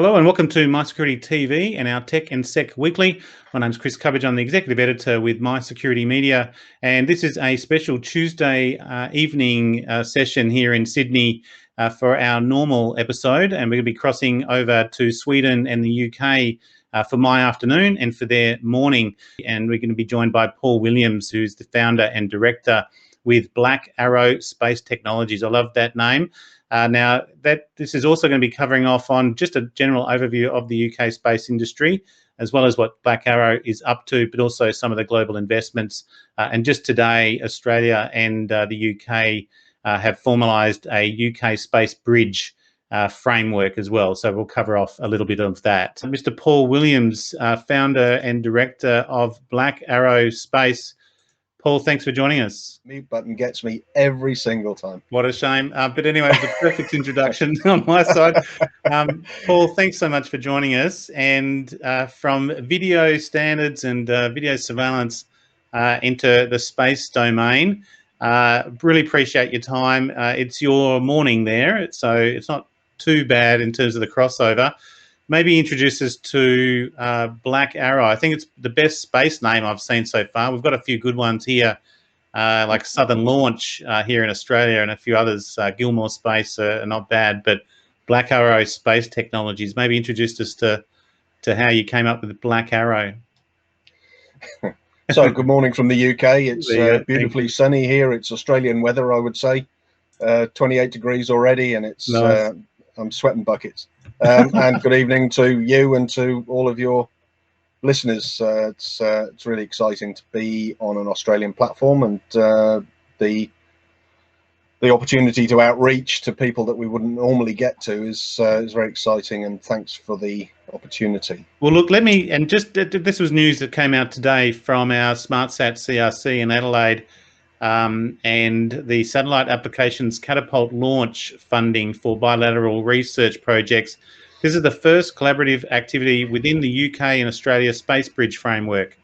Hello and welcome to My Security TV and our Tech and Sec Weekly. My name's Chris Cubbage. I'm the Executive Editor with My Security Media, and this is a special Tuesday evening session here in Sydney for our normal episode, and we're going to be crossing over to Sweden and the UK for my afternoon and for their morning, and we're going to be joined by Paul Williams, who's the founder and director with Black Arrow Space Technologies. I love that name. Now, this is also going to be covering off on just a general overview of the UK space industry, as well as what Black Arrow is up to, but also some of the global investments. And just today, Australia and the UK have formalised a UK space bridge framework as well. So we'll cover off a little bit of that. Mr. Paul Williams, founder and director of Black Arrow Space. Paul, thanks for joining us. Mute button gets me every single time. What a shame. But anyway, it's a perfect introduction on my side. Paul, thanks so much for joining us. And from video standards and video surveillance into the space domain, really appreciate your time. It's your morning there, so it's not too bad in terms of the crossover. Maybe introduce us to Black Arrow. I think it's the best space name I've seen so far. We've got a few good ones here, like Southern Launch here in Australia and a few others. Gilmore Space are not bad, but Black Arrow Space Technologies. Maybe introduce us to how you came up with Black Arrow. So good morning from the UK. It's beautifully sunny here. It's Australian weather, I would say. 28 degrees already, and it's nice. I'm sweating buckets. And good evening to you and to all of your listeners. It's really exciting to be on an Australian platform, and the opportunity to outreach to people that we wouldn't normally get to is very exciting. And thanks for the opportunity. Well, look, this was news that came out today from our SmartSat CRC in Adelaide. And the Satellite Applications Catapult launch funding for bilateral research projects. This is the first collaborative activity within the UK and Australia Space Bridge framework.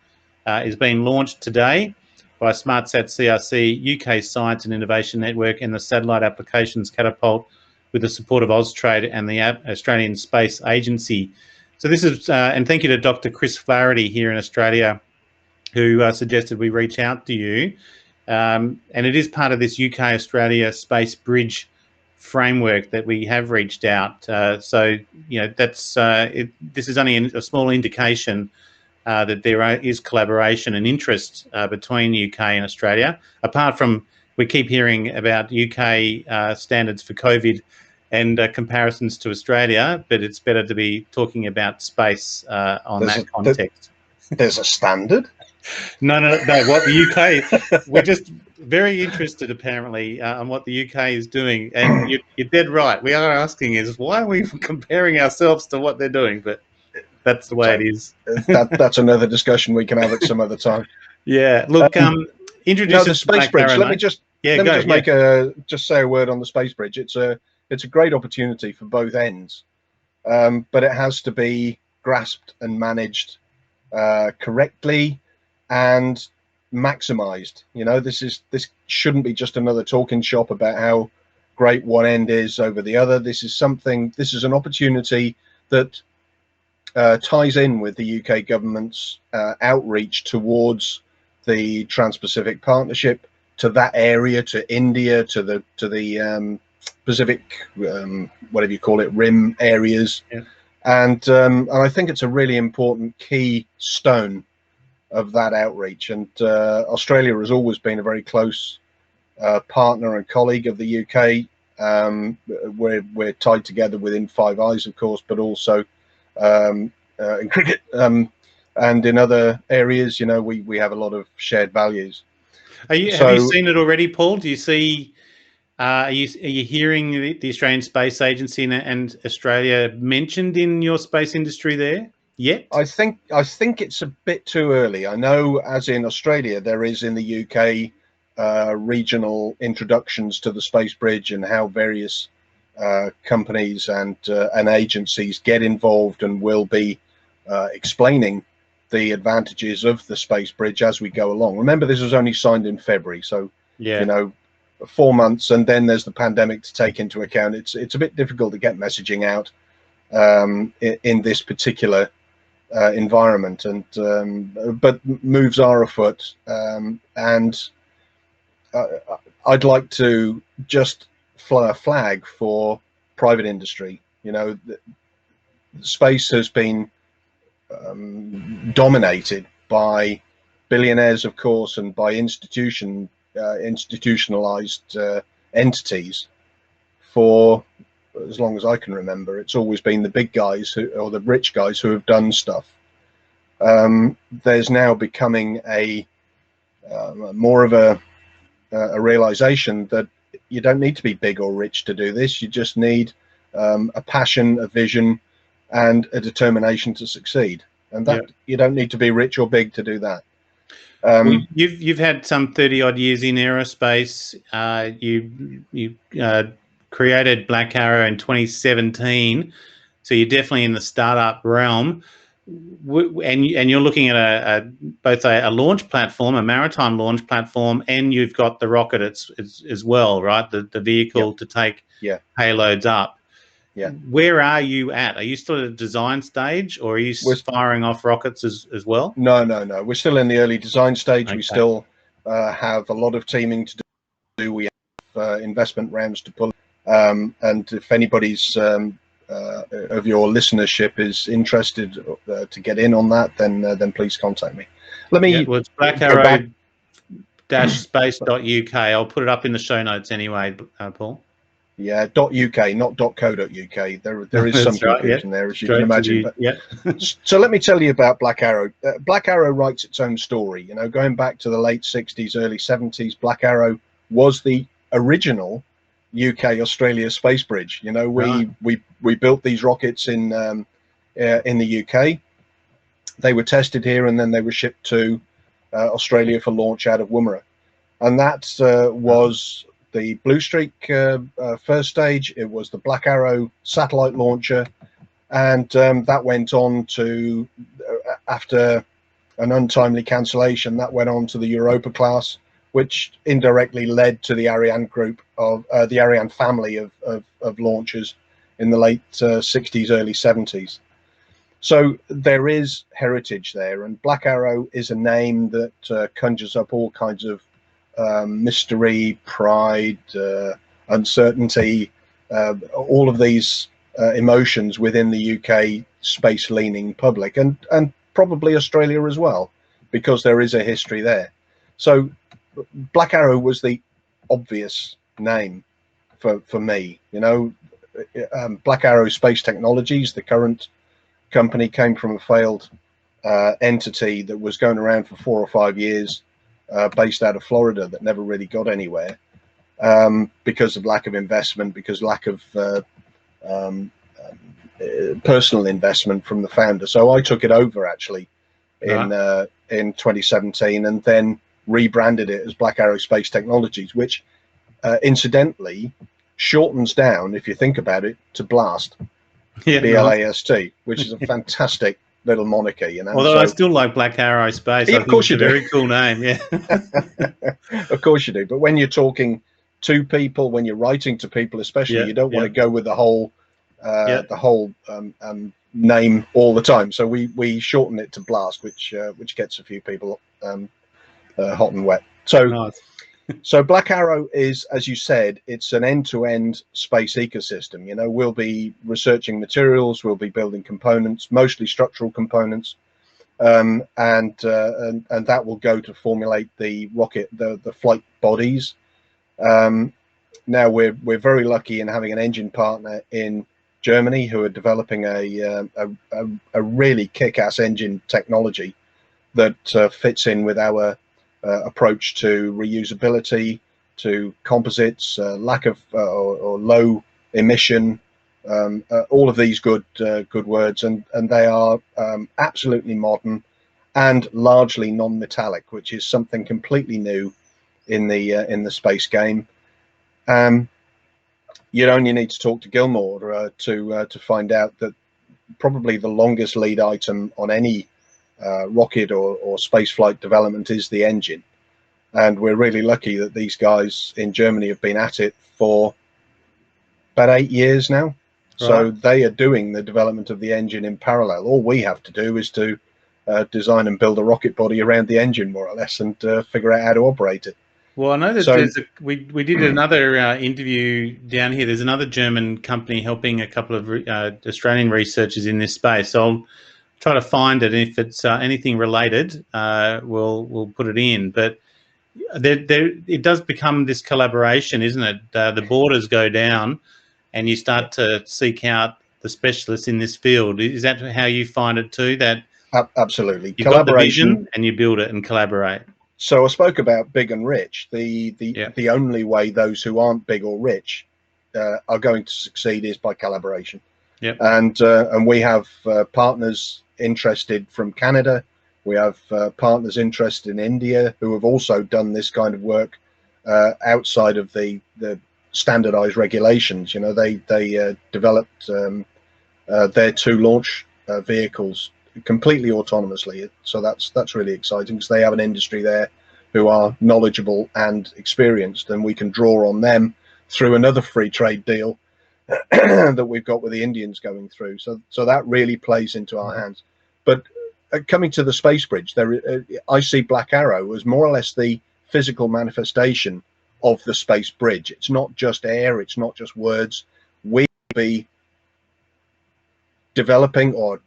Is being launched today by SmartSat CRC, UK Science and Innovation Network, and the Satellite Applications Catapult with the support of Austrade and the Australian Space Agency. So this is, and thank you to Dr. Chris Flaherty here in Australia, who suggested we reach out to you. And it is part of this UK-Australia Space Bridge framework that we have reached out. So, you know, that's this is only a small indication that there is collaboration and interest between UK and Australia. Apart from, we keep hearing about UK standards for COVID and comparisons to Australia, but it's better to be talking about space on that context. There's a standard? No. What the UK, we're just very interested apparently on what the UK is doing, and you're dead right. We are asking is why are we comparing ourselves to what they're doing, but that's the way it is. That's another discussion we can have at some other time. Yeah. Look, introduce the space bridge. Arrow, let me just say a word on the space bridge. It's a great opportunity for both ends, but it has to be grasped and managed correctly and maximized. You know, this shouldn't be just another talking shop about how great one end is over the other. This is an opportunity that ties in with the UK government's outreach towards the Trans-Pacific Partnership, to that area, to India, to the Pacific, whatever you call it, rim areas. Yeah. And I think it's a really important key stone of that outreach. And Australia has always been a very close partner and colleague of the UK. We're tied together within Five Eyes, of course, but also in cricket and in other areas. You know, we have a lot of shared values. Have you seen it already, Paul? Do you see? Are you hearing the Australian Space Agency and Australia mentioned in your space industry there yet? I think it's a bit too early. I know, as in Australia, there is in the UK regional introductions to the space bridge and how various companies and agencies get involved and will be explaining the advantages of the space bridge as we go along. Remember, this was only signed in February, so yeah, you know, 4 months, and then there's the pandemic to take into account. It's a bit difficult to get messaging out in this particular environment, and but moves are afoot, and I'd like to just fly a flag for private industry. You know, space has been dominated by billionaires, of course, and by institutionalized entities for as long as I can remember. It's always been the big guys or the rich guys who have done stuff. There's now becoming more of a realization that you don't need to be big or rich to do this. You just need a passion, a vision, and a determination to succeed. And that you don't need to be rich or big to do that. Well, you've had some 30 odd years in aerospace. You created Black Arrow in 2017, so you're definitely in the startup realm. And you're looking at both a launch platform, a maritime launch platform, and you've got the rocket as well, right? The vehicle to take payloads up. Yeah. Where are you at? Are you still at a design stage, or are you firing off rockets as well? No. We're still in the early design stage. Okay. We still have a lot of teaming to do. We have investment rounds to pull. And if anybody's of your listenership is interested to get in on that, then please contact me. Let me. Well, it's blackarrow-space.uk. I'll put it up in the show notes anyway, Paul. Yeah, .uk, not .co.uk. There is some confusion there, as you can imagine. So let me tell you about Black Arrow. Black Arrow writes its own story. You know, going back to the late 60s, early 70s, Black Arrow was the original UK-Australia space bridge. You know, we built these rockets in the UK. They were tested here, and then they were shipped to Australia for launch out of Woomera. And that was the Blue Streak first stage. It was the Black Arrow satellite launcher, and that went on to, after an untimely cancellation, that went on to the Europa class, which indirectly led to the Ariane group of the Ariane family of launchers in the late 60s, early 70s. So there is heritage there, and Black Arrow is a name that conjures up all kinds of mystery, pride, uncertainty, all of these emotions within the UK space-leaning public, and probably Australia as well, because there is a history there. So Black Arrow was the obvious name for me. You know, Black Arrow Space Technologies, the current company, came from a failed entity that was going around for 4 or 5 years, based out of Florida, that never really got anywhere because of lack of investment, because lack of personal investment from the founder. So I took it over actually in 2017, and then rebranded it as Black Arrow Space Technologies, which incidentally shortens down, if you think about it, to BLAST, BLAST, which is a fantastic little moniker, you know. Although I still like Black Arrow Space. Yeah, of course you do. Very cool name, yeah. Of course you do. But when you're talking to people, when you're writing to people, especially, you don't want to go with the whole name all the time. So we shorten it to BLAST, which gets a few people hot and wet. So nice. So Black Arrow is, as you said, it's an end-to-end space ecosystem. You know, we'll be researching materials, we'll be building components, mostly structural components, and that will go to formulate the rocket, the flight bodies. Now we're very lucky in having an engine partner in Germany who are developing a really kick-ass engine technology that fits in with our approach to reusability, to composites, lack of or low emission, all of these good words, and they are absolutely modern and largely non-metallic, which is something completely new in the space game. You'd only need to talk to Gilmore to find out that probably the longest lead item on any rocket or space flight development is the engine, and we're really lucky that these guys in Germany have been at it for about 8 years now. So they are doing the development of the engine in parallel. All we have to do is to design and build a rocket body around the engine, more or less, and figure out how to operate it. Well, I know that we did another interview down here. There's another German company helping a couple of Australian researchers in this space. So I'll try to find it. And if it's anything related, we'll put it in. But it does become this collaboration, isn't it? The borders go down, and you start to seek out the specialists in this field. Is that how you find it too? That absolutely, you've got the vision and you build it and collaborate. So I spoke about big and rich. The only way those who aren't big or rich are going to succeed is by collaboration. Yep. And we have partners interested from Canada. We have partners interested in India who have also done this kind of work outside of the standardized regulations. You know, they developed their 2 launch vehicles completely autonomously. So that's really exciting, because they have an industry there who are knowledgeable and experienced, and we can draw on them through another free trade deal that we've got with the Indians going through. So that really plays into our hands. But coming to the space bridge, I see Black Arrow as more or less the physical manifestation of the space bridge. It's not just air, it's not just words. We be developing or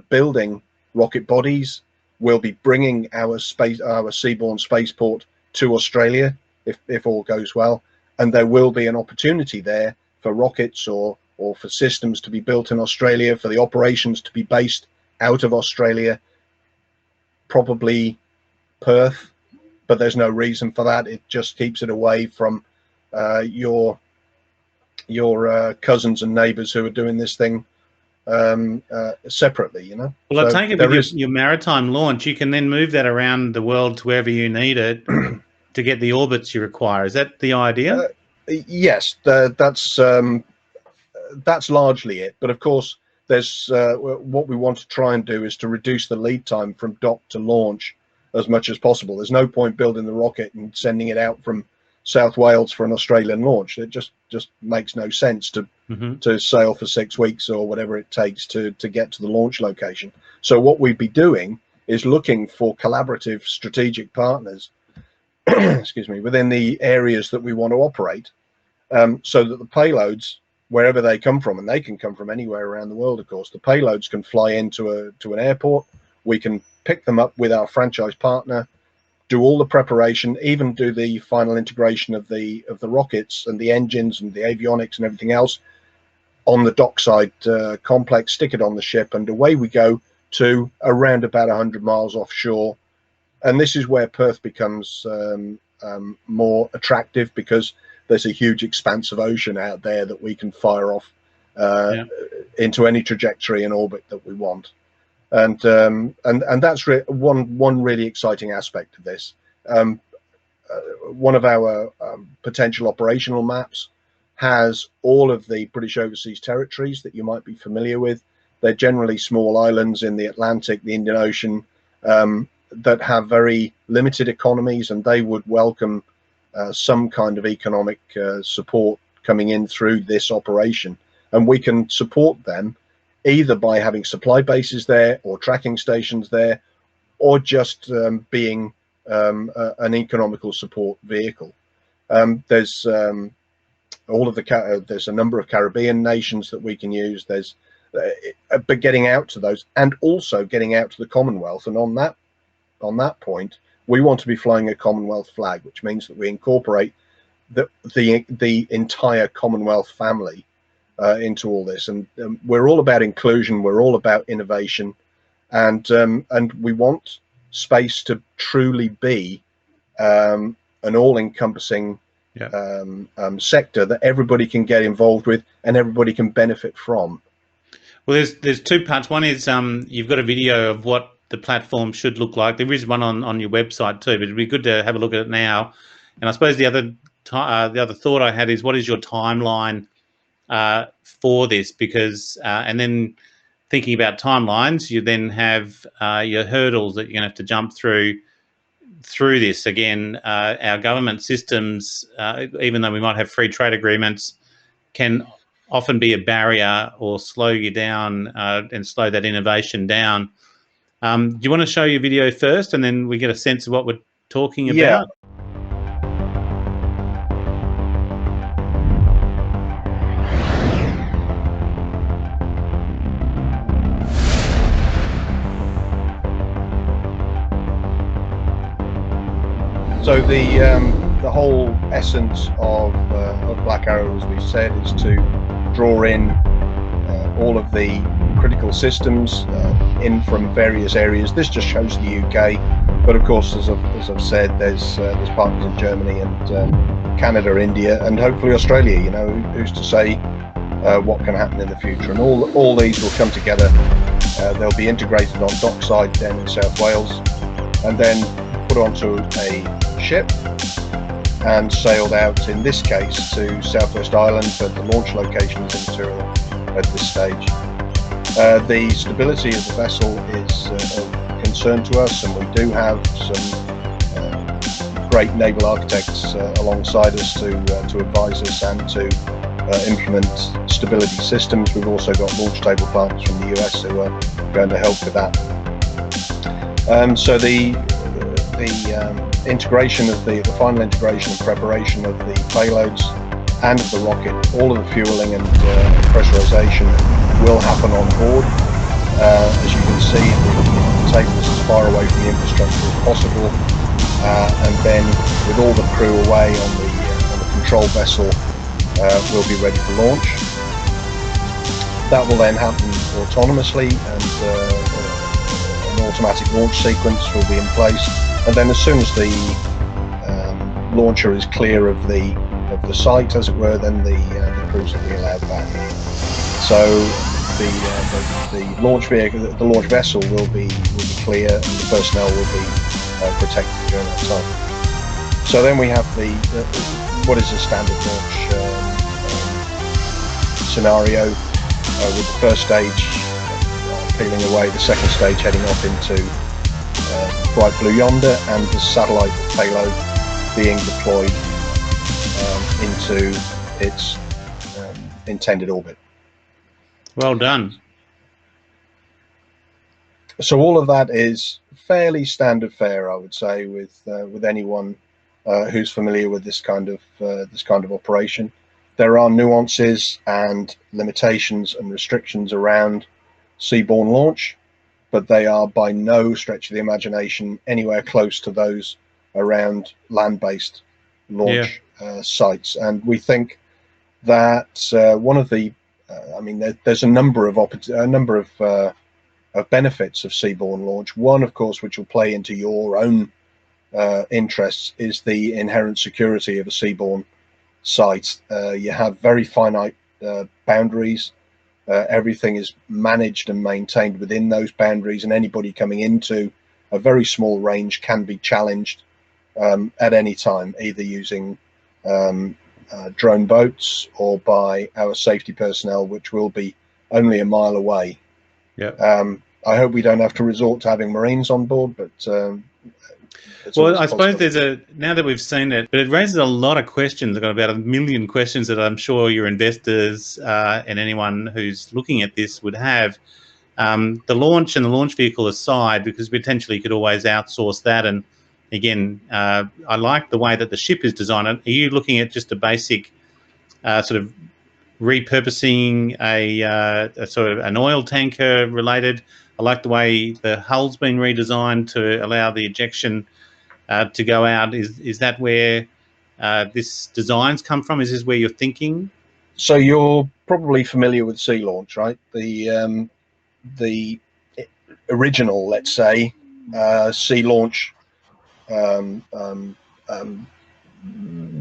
building rocket bodies. We'll be bringing our seaborne spaceport to Australia if all goes well, and there will be an opportunity there for rockets or for systems to be built in Australia, for the operations to be based out of Australia, probably Perth, but there's no reason for that. It just keeps it away from your cousins and neighbors who are doing this thing separately, you know. Well, so I take it with your maritime launch, you can then move that around the world to wherever you need it to get the orbits you require. Is that the idea? Yes, that's largely it. But of course, there's what we want to try and do is to reduce the lead time from dock to launch as much as possible. There's no point building the rocket and sending it out from South Wales for an Australian launch. It just makes no sense to sail for 6 weeks or whatever it takes to get to the launch location. So what we'd be doing is looking for collaborative strategic partners excuse me, within the areas that we want to operate, so that the payloads, wherever they come from, and they can come from anywhere around the world, of course, the payloads can fly into an airport. We can pick them up with our franchise partner, do all the preparation, even do the final integration of the rockets and the engines and the avionics and everything else on the dockside complex, stick it on the ship, and away we go to around about 100 miles offshore. And this is where Perth becomes more attractive, because there's a huge expanse of ocean out there that we can fire off into any trajectory and orbit that we want. And that's one really exciting aspect of this. One of our potential operational maps has all of the British overseas territories that you might be familiar with. They're generally small islands in the Atlantic, the Indian Ocean, that have very limited economies, and they would welcome some kind of economic support coming in through this operation. And we can support them either by having supply bases there, or tracking stations there, or just being an economical support vehicle. There's there's a number of Caribbean nations that we can use. But getting out to those, and also getting out to the Commonwealth, and on that point, we want to be flying a Commonwealth flag, which means that we incorporate the entire Commonwealth family into all this. And we're all about inclusion. We're all about innovation, and we want space to truly be an all-encompassing sector that everybody can get involved with and everybody can benefit from. Well, there's 2 parts. One is you've got a video of what the platform should look like. There is one on your website too, but it'd be good to have a look at it now. And I suppose the other thought I had is, what is your timeline for this? Because and then thinking about timelines, you then have your hurdles that you're going to have to jump through this. Again, our government systems, even though we might have free trade agreements, can often be a barrier or slow you down and slow that innovation down. Do you want to show your video first, and then we get a sense of what we're talking about? So the whole essence of Black Arrow, as we said, is to draw in all of the critical systems in from various areas. This just shows the UK, but of course, as I've said, there's partners in Germany and Canada, India, and hopefully Australia. You know, who's to say what can happen in the future? And all these will come together. They'll be integrated on dockside down in South Wales, and then put onto a ship and sailed out, in this case, to Southwest Island, but the launch location is immaterial at this stage. The stability of the vessel is of concern to us, and we do have some great naval architects alongside us to advise us and to implement stability systems. We've also got launch table partners from the US who are going to help with that. So the integration of the final integration and preparation of the payloads and of the rocket, all of the fueling and pressurization will happen on board. As you can see, the table is as far away from the infrastructure as possible, and then with all the crew away on the control vessel, we'll be ready for launch. That will then happen autonomously, and an automatic launch sequence will be in place. And then as soon as the launcher is clear of the site, as it were, then the crews will be allowed back. So the launch vehicle, the launch vessel will be clear, and the personnel will be protected during that time. So then we have what is a standard launch scenario, with the first stage peeling away, the second stage heading off into bright blue yonder, and the satellite payload being deployed into its intended orbit. Well done. So all of that is fairly standard fare, I would say, with anyone who's familiar with this kind of operation. There are nuances and limitations and restrictions around seaborne launch, but they are by no stretch of the imagination anywhere close to those around land-based launch sites. And we think that one of the, there's a number of benefits of seaborne launch. One, of course, which will play into your own interests, is the inherent security of a seaborne site. You have very finite boundaries. Everything is managed and maintained within those boundaries, and anybody coming into a very small range can be challenged at any time, either using drone boats or by our safety personnel, which will be only a mile away. I hope we don't have to resort to having Marines on board, but well, I suppose now that we've seen it, but it raises a lot of questions. I've got about 1 million questions that I'm sure your investors and anyone who's looking at this would have. The launch and the launch vehicle aside, because potentially you could always outsource that. And again, I like the way that the ship is designed. Are you looking at just a basic sort of repurposing a sort of an oil tanker related? I like the way the hull's been redesigned to allow the ejection to go out. Is that where this design's come from? Is this where you're thinking? So you're probably familiar with sea launch, right? The original, let's say, sea launch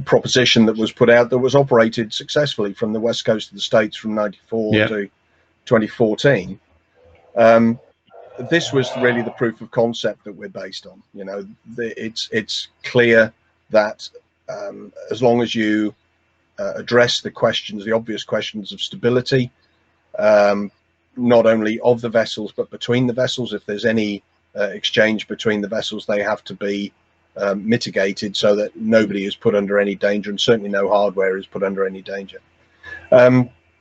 proposition that was put out, that was operated successfully from the west coast of the States from '94 to 2014. This was really the proof of concept that we're based on. You know, it's clear that as long as you address the questions, the obvious questions of stability, not only of the vessels but between the vessels, if there's any exchange between the vessels, they have to be mitigated so that nobody is put under any danger, and certainly no hardware is put under any danger.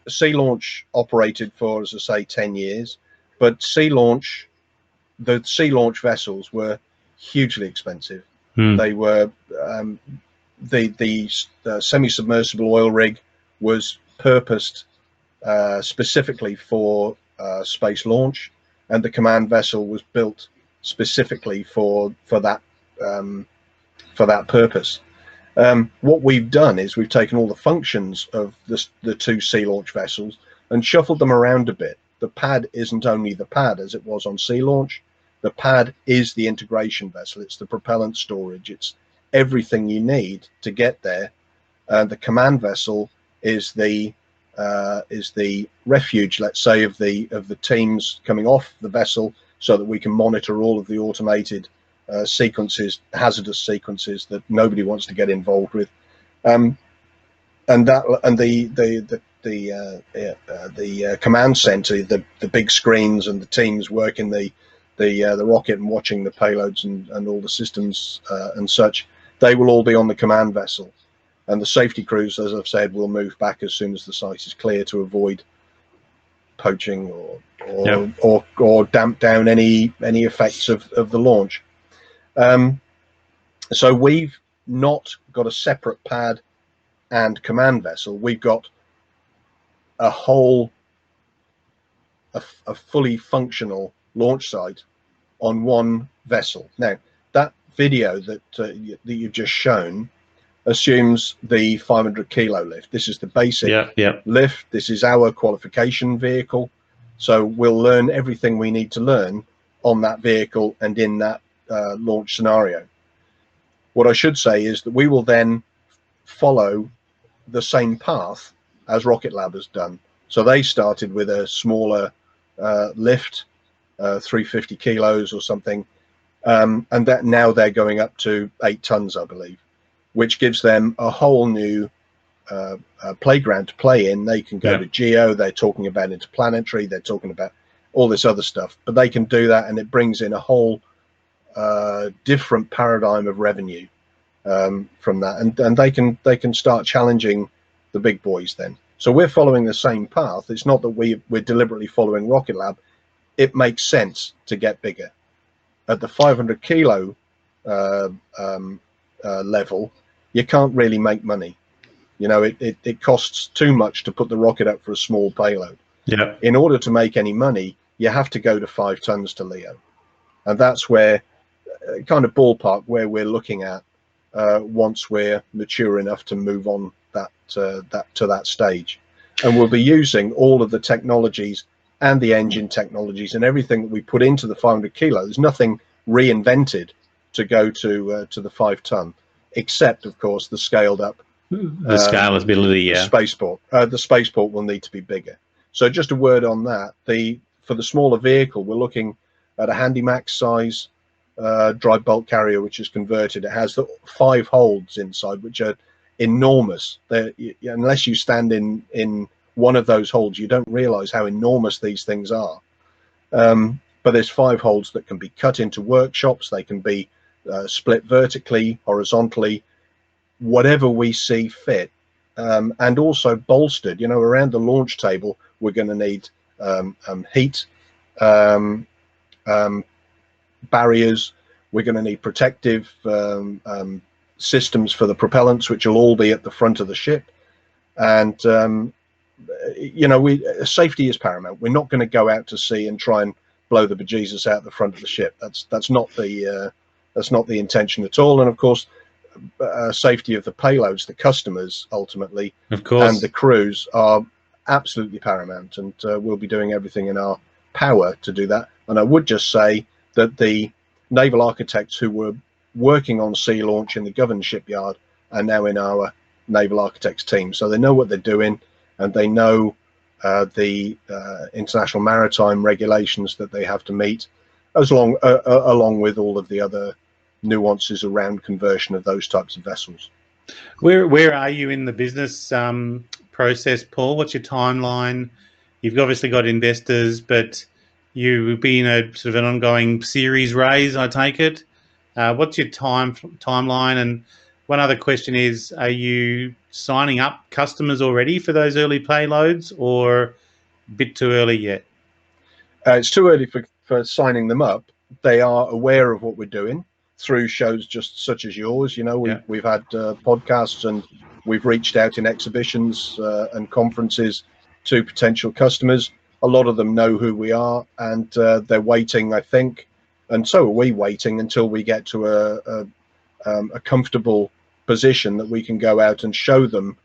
sea launch operated for, as I say, 10 years, but the sea launch vessels were hugely expensive. They were the semi-submersible oil rig was purposed specifically for space launch, and the command vessel was built specifically for that purpose. What we've done is we've taken all the functions of the two sea launch vessels and shuffled them around a bit. The pad isn't only the pad as it was on sea launch. The pad is the integration vessel. It's the propellant storage. It's everything you need to get there. The command vessel is the refuge, let's say, of the teams coming off the vessel, so that we can monitor all of the automated sequences, hazardous sequences that nobody wants to get involved with, and the command center, the big screens, and the teams working the rocket and watching the payloads and all the systems and such. They will all be on the command vessel, and the safety crews, as I've said, will move back as soon as the site is clear to avoid poaching or damp down any effects of the launch. So we've not got a separate pad and command vessel. We've got a fully functional launch site on one vessel. Now, that video that you've just shown assumes the 500 kilo lift. This is the basic lift. This is our qualification vehicle. So we'll learn everything we need to learn on that vehicle and in that launch scenario. What I should say is that we will then follow the same path as Rocket Lab has done. So they started with a smaller lift, 350 kilos or something, and that now they're going up to 8 tons, I believe, which gives them a whole new playground to play in. They can go to geo. They're talking about interplanetary. They're talking about all this other stuff, but they can do that, and it brings in a whole different paradigm of revenue from that, and they can start challenging the big boys then. So we're following the same path. It's not that we're deliberately following Rocket Lab. It makes sense to get bigger. At the 500 kilo level, you can't really make money. You know, it costs too much to put the rocket up for a small payload. Yeah. In order to make any money, you have to go to 5 tons to LEO, and that's where kind of ballpark where we're looking at once we're mature enough to move on to that stage. And we'll be using all of the technologies and the engine technologies and everything that we put into the 500 kilo. There's nothing reinvented to go to the 5 ton, except of course the scaled up the scalability. Spaceport. The spaceport will need to be bigger. So just a word on that. For the smaller vehicle, we're looking at a Handymax size dry bulk carrier, which is converted. It has the 5 holds inside, which are enormous. Unless you stand in one of those holds, you don't realize how enormous these things are. But there's 5 holds that can be cut into workshops. They can be split vertically, horizontally, whatever we see fit, and also bolstered. You know, around the launch table, we're going to need heat barriers. We're going to need protective systems for the propellants, which will all be at the front of the ship. And you know, safety is paramount. We're not going to go out to sea and try and blow the bejesus out the front of the ship. That's not the intention at all. And of course, safety of the payloads, the customers ultimately, of course, and the crews are absolutely paramount. And we'll be doing everything in our power to do that. And I would just say that the naval architects who were working on sea launch in the Govan shipyard are now in our naval architects team. So they know what they're doing, and they know the international maritime regulations that they have to meet, along with all of the other nuances around conversion of those types of vessels. Where are you in the business process, Paul? What's your timeline? You've obviously got investors, but you've been a sort of an ongoing series raise, I take it. What's your timeline, and one other question is, are you signing up customers already for those early payloads, or a bit too early yet? It's too early for signing them up. They are aware of what we're doing through shows just such as yours. You know, we've had podcasts, and we've reached out in exhibitions and conferences to potential customers. A lot of them know who we are, and they're waiting, I think, and so are we, waiting until we get to a comfortable position that we can go out and show them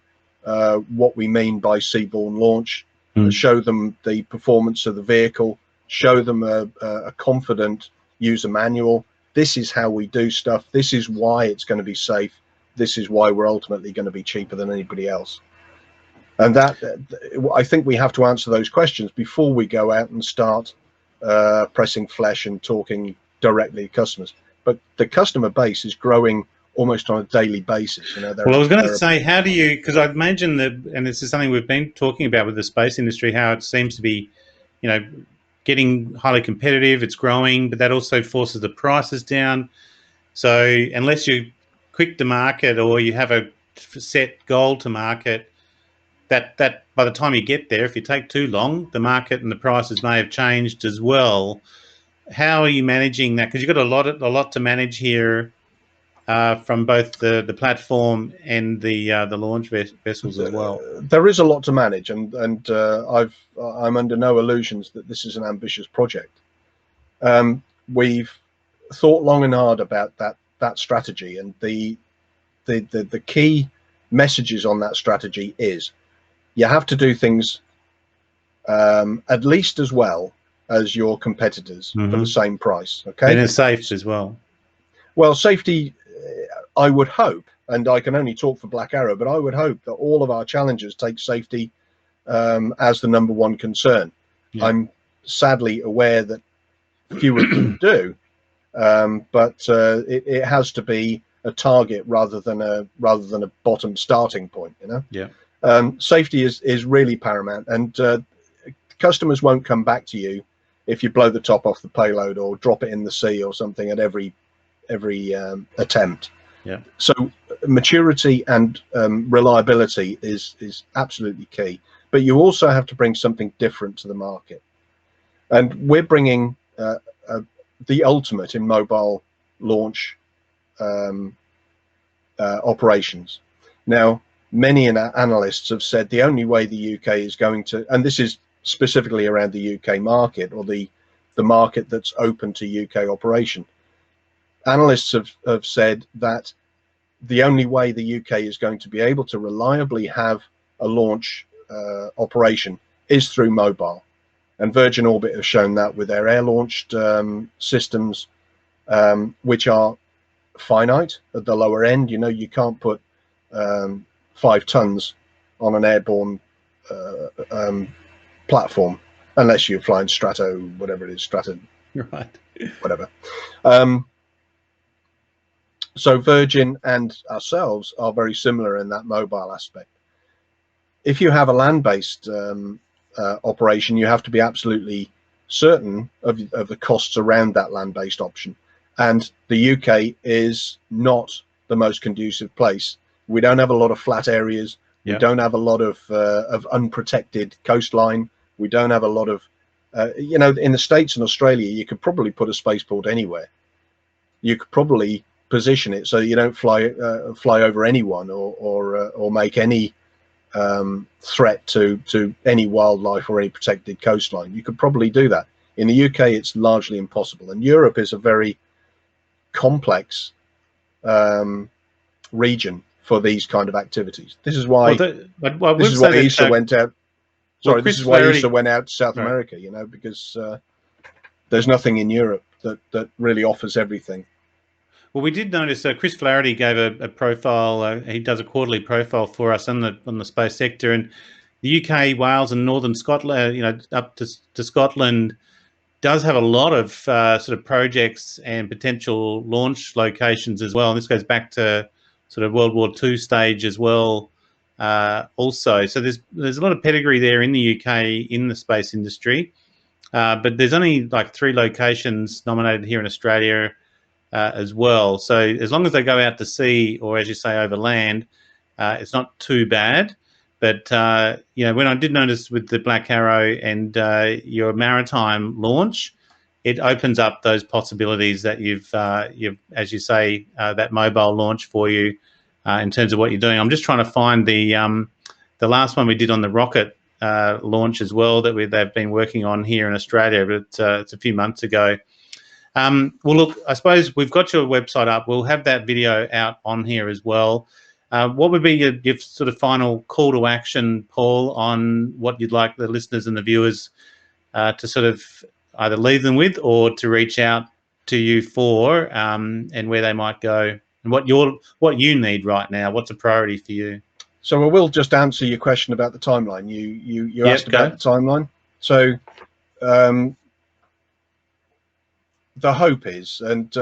what we mean by seaborne launch, show them the performance of the vehicle, show them a confident user manual. This is how we do stuff. This is why it's going to be safe. This is why we're ultimately going to be cheaper than anybody else. And that, I think we have to answer those questions before we go out and start pressing flesh and talking directly to customers. But the customer base is growing almost on a daily basis. You know, well, I was going to say, how do you, because I imagine that, and this is something we've been talking about with the space industry, how it seems to be, you know, getting highly competitive, it's growing, but that also forces the prices down. So unless you're quick to market, or you have a set goal to market, that by the time you get there, if you take too long, the market and the prices may have changed as well. How are you managing that? Because you've got a lot to manage here, from both the platform and the launch vessels as well. There is a lot to manage, and I'm under no illusions that this is an ambitious project. We've thought long and hard about that strategy, and the key messages on that strategy is you have to do things at least as well as your competitors for the same price. Okay, and it's safe as well. Well, safety, I would hope, and I can only talk for Black Arrow, but I would hope that all of our challengers take safety as the #1 concern. Yeah. I'm sadly aware that few of them do, but it has to be a target rather than a bottom starting point. You know. Yeah. Safety is really paramount, and customers won't come back to you if you blow the top off the payload or drop it in the sea or something at every attempt. Yeah. So maturity and reliability is absolutely key, but you also have to bring something different to the market, and we're bringing the ultimate in mobile launch operations. Now, many analysts have said the only way the UK is going to, and this is specifically around the UK market, or the market that's open to UK operation. Analysts have said that the only way the UK is going to be able to reliably have a launch operation is through mobile. And Virgin Orbit have shown that with their air-launched systems, which are finite at the lower end. You know, you can't put 5 tons on an airborne platform unless you're flying Strato, whatever it is, Strato, right? Whatever. So Virgin and ourselves are very similar in that mobile aspect. If you have a land-based operation, you have to be absolutely certain of the costs around that land-based option. And the UK is not the most conducive place. We don't have a lot of flat areas. We don't have a lot of unprotected coastline. We don't have a lot of, you know, in the States and Australia, you could probably put a spaceport anywhere. You could probably position it so you don't fly over anyone or make any threat to any wildlife or any protected coastline. You could probably do that. In the UK, it's largely impossible. And Europe is a very complex region for these kind of activities. This is why this is why ESA went out. Sorry, this is why ESA went out to South America. You know, because there's nothing in Europe that really offers everything. Well, we did notice Chris Flaherty gave a profile. He does a quarterly profile for us on the space sector, and the UK, Wales, and northern Scotland, you know, up to Scotland, does have a lot of sort of projects and potential launch locations as well. And this goes back to sort of World War II stage as well. Also, so there's a lot of pedigree there in the UK in the space industry, but there's only like 3 locations nominated here in Australia. as well. So as long as they go out to sea, or as you say, over land, it's not too bad. But you know, when I did notice with the Black Arrow and your maritime launch, it opens up those possibilities that you've, as you say, that mobile launch for you in terms of what you're doing. I'm just trying to find the last one we did on the rocket launch as well that they've been working on here in Australia, but it's a few months ago. Well, look, I suppose we've got your website up. We'll have that video out on here as well. What would be your sort of final call to action, Paul, on what you'd like the listeners and the viewers to sort of either leave them with or to reach out to you for, and where they might go, and what you need right now? What's a priority for you? So I will just answer your question about the timeline. You asked about the timeline. So the hope is, and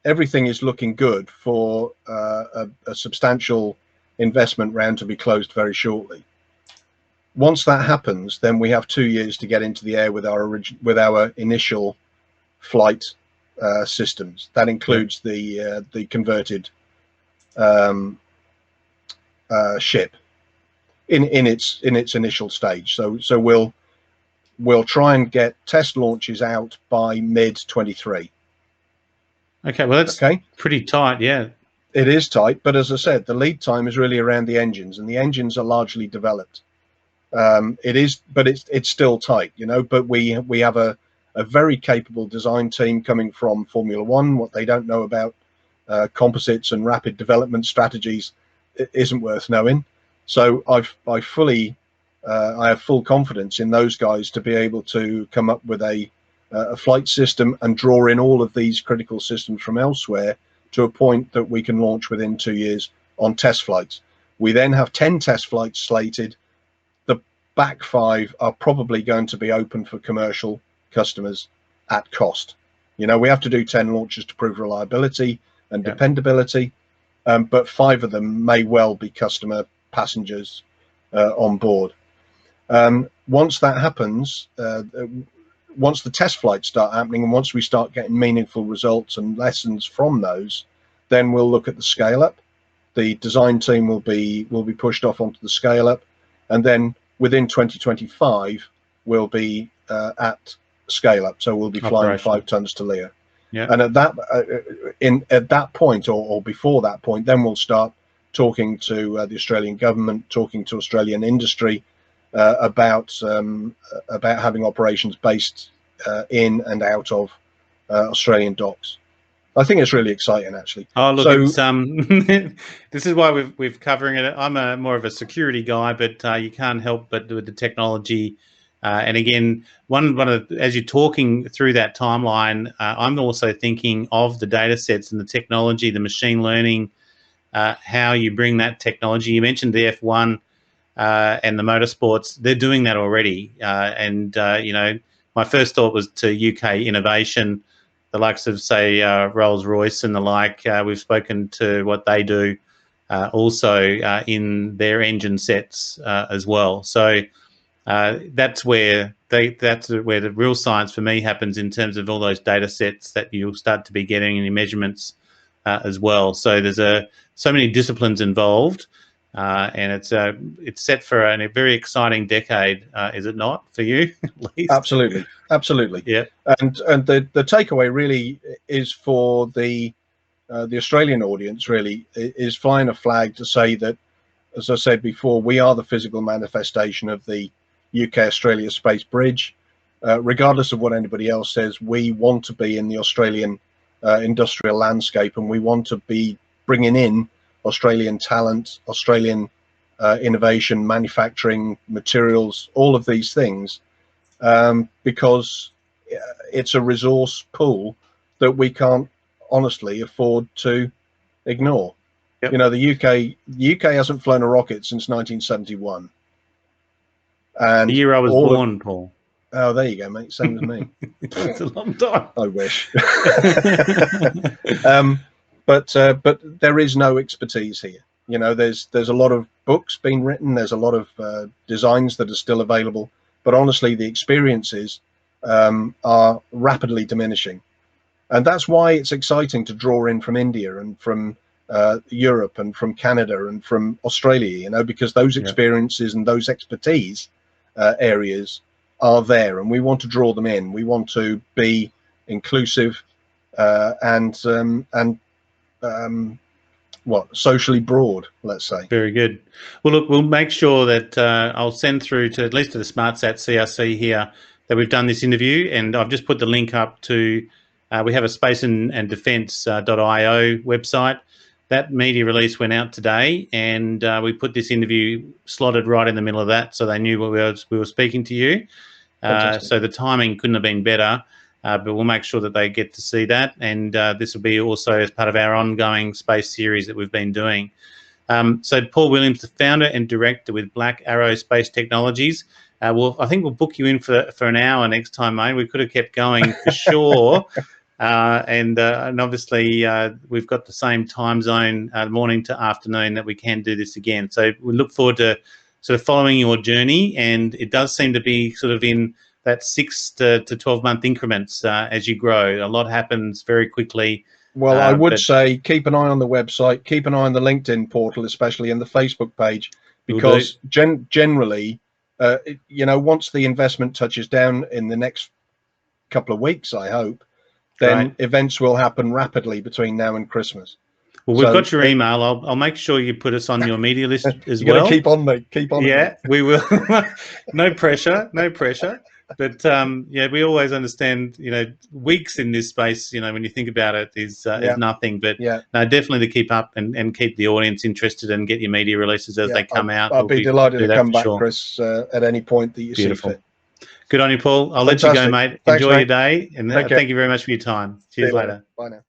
everything is looking good for a substantial investment round to be closed very shortly. Once that happens, then we have 2 years to get into the air with our initial flight systems. That includes the converted ship in its initial stage. So we'll try and get test launches out by mid-23. Okay, well, that's pretty tight, yeah. It is tight, but as I said, the lead time is really around the engines, and the engines are largely developed. It is, but it's still tight, you know. But we have a very capable design team coming from Formula One. What they don't know about composites and rapid development strategies isn't worth knowing. So I have full confidence in those guys to be able to come up with a flight system and draw in all of these critical systems from elsewhere to a point that we can launch within 2 years on test flights. We then have 10 test flights slated. The back 5 are probably going to be open for commercial customers at cost. You know, we have to do 10 launches to prove reliability and dependability, but 5 of them may well be customer passengers on board. Once that happens, once the test flights start happening, and once we start getting meaningful results and lessons from those, then we'll look at the scale up. The design team will be pushed off onto the scale up, and then within 2025 we'll be at scale up. So we'll be flying 5 tons to Leo. Yeah. And at that point, or before that point, then we'll start talking to the Australian government, talking to Australian industry about having operations based in and out of Australian docks. I think it's really exciting, actually. Oh, look, so, it's, this is why we're covering it. I'm more of a security guy, but you can't help but with the technology. And again, as you're talking through that timeline, I'm also thinking of the data sets and the technology, the machine learning, how you bring that technology. You mentioned the F1 and the motorsports. They're doing that already. You know, my first thought was to UK innovation, the likes of, say, Rolls-Royce and the like. We've spoken to what they do also in their engine sets as well. So that's where the real science for me happens in terms of all those data sets that you'll start to be getting in your measurements as well. So there's so many disciplines involved, and it's set for a very exciting decade, is it not, for you at least? Absolutely, absolutely. Yeah. And the takeaway really is for the Australian audience. Really, is flying a flag to say that, as I said before, we are the physical manifestation of the UK-Australia space bridge. Regardless of what anybody else says, we want to be in the Australian industrial landscape, and we want to be bringing in Australian talent, Australian innovation, manufacturing, materials, all of these things, because it's a resource pool that we can't honestly afford to ignore. Yep. You know, the UK hasn't flown a rocket since 1971. And the year I was born, Paul. Oh, there you go, mate. Same as me. It's a long time. I wish. But there is no expertise here. You know, there's a lot of books being written. There's a lot of designs that are still available. But honestly, the experiences are rapidly diminishing. And that's why it's exciting to draw in from India and from Europe and from Canada and from Australia, you know, because those experiences and those expertise areas are there, and we want to draw them in. We want to be inclusive and socially broad, let's say. Very good. Well, look, we'll make sure that I'll send through to at least to the SmartSat CRC here that we've done this interview, and I've just put the link up to. We have a space and defense.io website. That media release went out today, and we put this interview slotted right in the middle of that, so they knew we were speaking to you. So the timing couldn't have been better, but we'll make sure that they get to see that, and this will be also as part of our ongoing space series that we've been doing. So Paul Williams, the founder and director with Black Arrow Space Technologies. I think we'll book you in for an hour next time, mate. We could have kept going for sure. And obviously we've got the same time zone, morning to afternoon, that we can do this again. So we look forward to sort of following your journey, and it does seem to be sort of in that 6 to 12 month increments as you grow. A lot happens very quickly. Well, I would say keep an eye on the website, keep an eye on the LinkedIn portal, especially, and the Facebook page, because generally, you know, once the investment touches down in the next couple of weeks, I hope, then events will happen rapidly between now and Christmas. Well, we've got your email. I'll make sure you put us on your media list as well. You're gonna keep on, mate. Keep on. Yeah, we will. No pressure. No pressure. But yeah, we always understand. You know, weeks in this space, you know, when you think about it, is nothing. But no, definitely to keep up and keep the audience interested and get your media releases as they come out. I'll be delighted to come back, Chris, at any point that you see fit. Good on you, Paul. I'll let you go, mate. Thanks, Enjoy mate. your day, and thank you very much for your time. Cheers later. Bye now.